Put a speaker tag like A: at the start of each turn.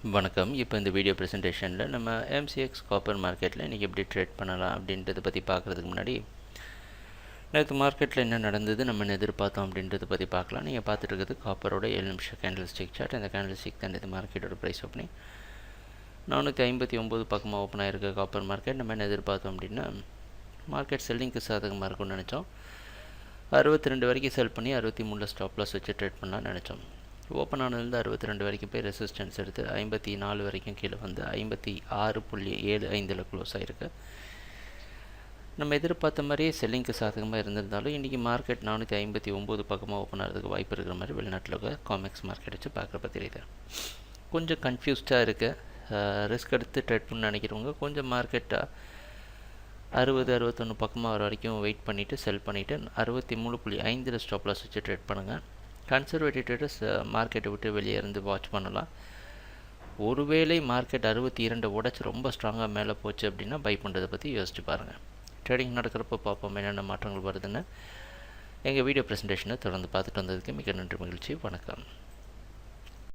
A: வணக்கம். இப்போ இந்த வீடியோ ப்ரெசன்டேஷனில் நம்ம எம்சிஎக்ஸ் காப்பர் மார்க்கெட்டில் இன்றைக்கி எப்படி ட்ரேட் பண்ணலாம் அப்படின்றத பற்றி பார்க்குறதுக்கு முன்னாடி நேற்று மார்க்கெட்டில் என்ன நடந்தது, நம்ம என்ன எதிர்பார்த்தோம் அப்படின்றத பற்றி பார்க்கலாம். நீங்கள் பார்த்துட்டு இருக்கிறது காப்பரோட 7 நிமிஷம் கேண்டில் ஸ்டிக் சார்ட். இந்த கேண்டில் ஸ்டிக் தான் இது மார்க்கெட்டோட ப்ரைஸ் ஓப்பனிங் 459 பக்கமாக ஓப்பன் ஆகிருக்க காப்பர் மார்க்கெட். நம்ம என்ன எதிர்பார்த்தோம் அப்படின்னா மார்க்கெட் செல்லிங்க்கு சாதகமாக இருக்கும்னு நினச்சோம். 62 வரைக்கும் செல் பண்ணி 63 ஸ்டாப் லாஸ் வச்சு ட்ரேட் பண்ணலாம்னு நினச்சோம். ஓப்பன் ஆனதுலேருந்து 62 வரைக்கும் போய் ரெசிஸ்டன்ஸ் எடுத்து 54 வரைக்கும் கீழே வந்து 56.75 க்ளோஸ் ஆகிருக்கு. நம்ம எதிர்பார்த்த மாதிரியே செல்லிங்க்கு சாதகமாக இருந்திருந்தாலும் இன்றைக்கி மார்க்கெட் 459 பக்கமாக ஓப்பன் ஆகிறதுக்கு வாய்ப்பு இருக்கிற மாதிரி வெளிநாட்டில் காமெக்ஸ் மார்க்கெட் வச்சு பார்க்குறப்ப தெரியுது. கொஞ்சம் கன்ஃபியூஸ்டாக இருக்குது. ரிஸ்க் எடுத்து ட்ரேட் பண்ண நினைக்கிறவங்க கொஞ்சம் மார்க்கெட்டாக 60-61 பக்கமாக வர வரைக்கும் வெயிட் பண்ணிவிட்டு செல் பண்ணிவிட்டு 63.5 ஸ்டாப் லாஸ் வச்சு ட்ரேட் பண்ணுங்கள். கன்சர்வேட்டிவ் ட்ரேடர்ஸ் மார்க்கெட்டை விட்டு வெளியே இருந்து வாட்ச் பண்ணலாம். ஒருவேளை மார்க்கெட் 62 உடச்சி ரொம்ப ஸ்ட்ராங்காக மேலே போச்சு அப்படின்னா பை பண்ணுறதை பற்றி யோசிச்சு பாருங்கள். ட்ரேடிங் நடக்கிறப்ப பார்ப்போம் என்னென்ன மாற்றங்கள் வருதுன்னு. எங்கள் வீடியோ ப்ரெசன்டேஷனை தொடர்ந்து பார்த்துட்டு வந்ததுக்கு மிக நன்றி, மகிழ்ச்சி, வணக்கம்.